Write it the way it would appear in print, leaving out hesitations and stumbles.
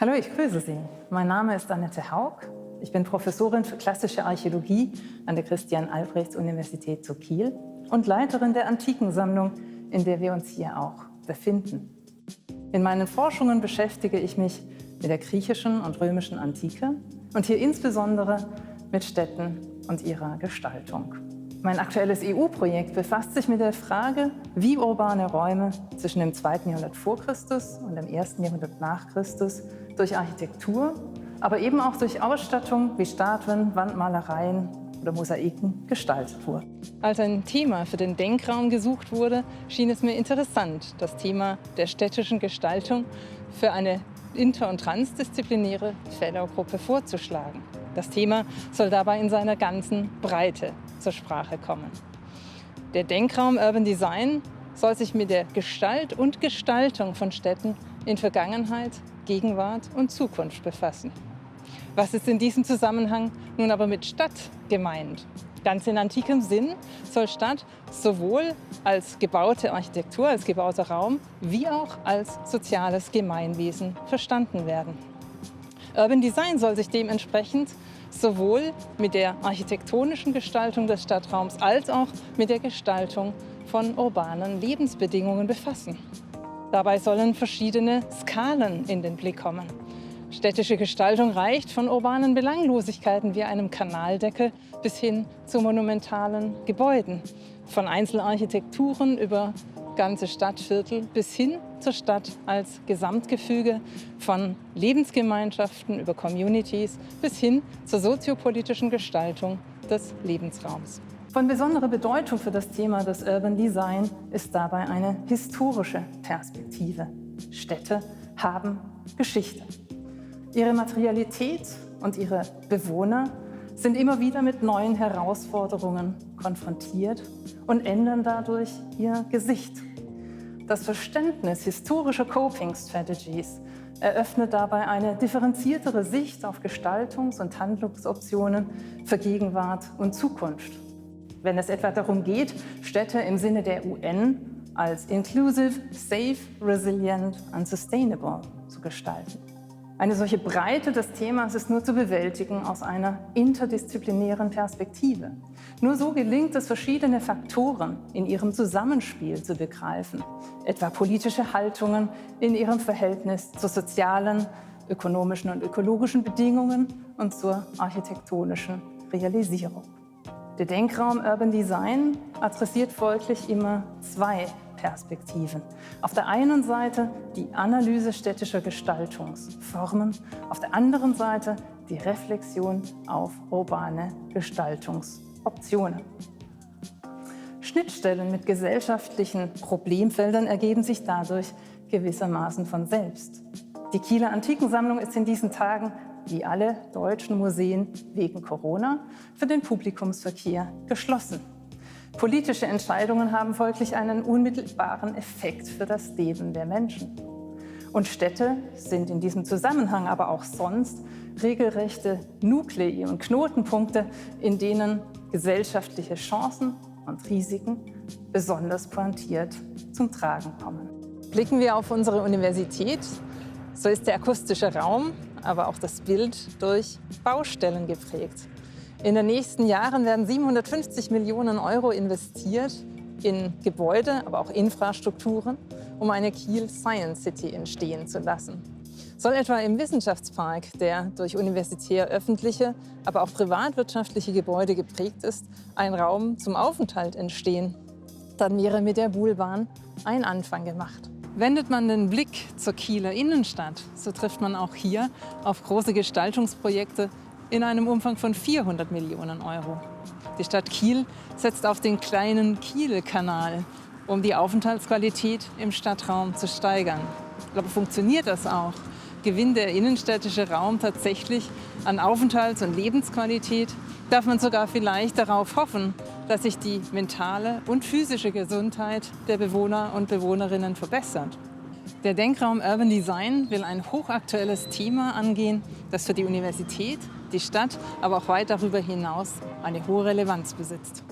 Hallo, ich grüße Sie. Mein Name ist Annette Haug. Ich bin Professorin für klassische Archäologie an der Christian-Albrechts-Universität zu Kiel und Leiterin der Antikensammlung, in der wir uns hier auch befinden. In meinen Forschungen beschäftige ich mich mit der griechischen und römischen Antike und hier insbesondere mit Städten und ihrer Gestaltung. Mein aktuelles EU-Projekt befasst sich mit der Frage, wie urbane Räume zwischen dem 2. Jahrhundert vor Christus und dem 1. Jahrhundert nach Christus durch Architektur, aber eben auch durch Ausstattung wie Statuen, Wandmalereien oder Mosaiken gestaltet wurden. Als ein Thema für den Denkraum gesucht wurde, schien es mir interessant, das Thema der städtischen Gestaltung für eine inter- und transdisziplinäre Fellow-Gruppe vorzuschlagen. Das Thema soll dabei in seiner ganzen Breite zur Sprache kommen. Der Denkraum Urban Design soll sich mit der Gestalt und Gestaltung von Städten in Vergangenheit, Gegenwart und Zukunft befassen. Was ist in diesem Zusammenhang nun aber mit Stadt gemeint? Ganz in antikem Sinn soll Stadt sowohl als gebaute Architektur, als gebauter Raum, wie auch als soziales Gemeinwesen verstanden werden. Urban Design soll sich dementsprechend sowohl mit der architektonischen Gestaltung des Stadtraums als auch mit der Gestaltung von urbanen Lebensbedingungen befassen. Dabei sollen verschiedene Skalen in den Blick kommen. Städtische Gestaltung reicht von urbanen Belanglosigkeiten wie einem Kanaldeckel bis hin zu monumentalen Gebäuden, von Einzelarchitekturen über ganze Stadtviertel bis hin zur Stadt als Gesamtgefüge, von Lebensgemeinschaften über Communities bis hin zur soziopolitischen Gestaltung des Lebensraums. Von besonderer Bedeutung für das Thema des Urban Design ist dabei eine historische Perspektive. Städte haben Geschichte. Ihre Materialität und ihre Bewohner sind immer wieder mit neuen Herausforderungen konfrontiert und ändern dadurch ihr Gesicht. Das Verständnis historischer Coping Strategies eröffnet dabei eine differenziertere Sicht auf Gestaltungs- und Handlungsoptionen für Gegenwart und Zukunft. Wenn es etwa darum geht, Städte im Sinne der UN als inclusive, safe, resilient und sustainable zu gestalten. Eine solche Breite des Themas ist nur zu bewältigen aus einer interdisziplinären Perspektive. Nur so gelingt es, verschiedene Faktoren in ihrem Zusammenspiel zu begreifen, etwa politische Haltungen in ihrem Verhältnis zu sozialen, ökonomischen und ökologischen Bedingungen und zur architektonischen Realisierung. Der Denkraum Urban Design adressiert folglich immer zwei Perspektiven. Auf der einen Seite die Analyse städtischer Gestaltungsformen, auf der anderen Seite die Reflexion auf urbane Gestaltungsoptionen. Schnittstellen mit gesellschaftlichen Problemfeldern ergeben sich dadurch gewissermaßen von selbst. Die Kieler Antikensammlung ist in diesen Tagen, wie alle deutschen Museen, wegen Corona für den Publikumsverkehr geschlossen. Politische Entscheidungen haben folglich einen unmittelbaren Effekt für das Leben der Menschen. Und Städte sind in diesem Zusammenhang, aber auch sonst, regelrechte Nuklei und Knotenpunkte, in denen gesellschaftliche Chancen und Risiken besonders pointiert zum Tragen kommen. Blicken wir auf unsere Universität, so ist der akustische Raum, aber auch das Bild durch Baustellen geprägt. In den nächsten Jahren werden 750 Millionen Euro investiert in Gebäude, aber auch Infrastrukturen, um eine Kiel Science City entstehen zu lassen. Soll etwa im Wissenschaftspark, der durch universitär öffentliche, aber auch privatwirtschaftliche Gebäude geprägt ist, ein Raum zum Aufenthalt entstehen, dann wäre mit der Buhlbahn ein Anfang gemacht. Wendet man den Blick zur Kieler Innenstadt, so trifft man auch hier auf große Gestaltungsprojekte in einem Umfang von 400 Millionen Euro. Die Stadt Kiel setzt auf den kleinen Kiel-Kanal, um die Aufenthaltsqualität im Stadtraum zu steigern. Aber funktioniert das auch? Gewinnt der innenstädtische Raum tatsächlich an Aufenthalts- und Lebensqualität? Darf man sogar vielleicht darauf hoffen, dass sich die mentale und physische Gesundheit der Bewohner und Bewohnerinnen verbessert? Der Denkraum Urban Design will ein hochaktuelles Thema angehen, das für die Universität, die Stadt, aber auch weit darüber hinaus eine hohe Relevanz besitzt.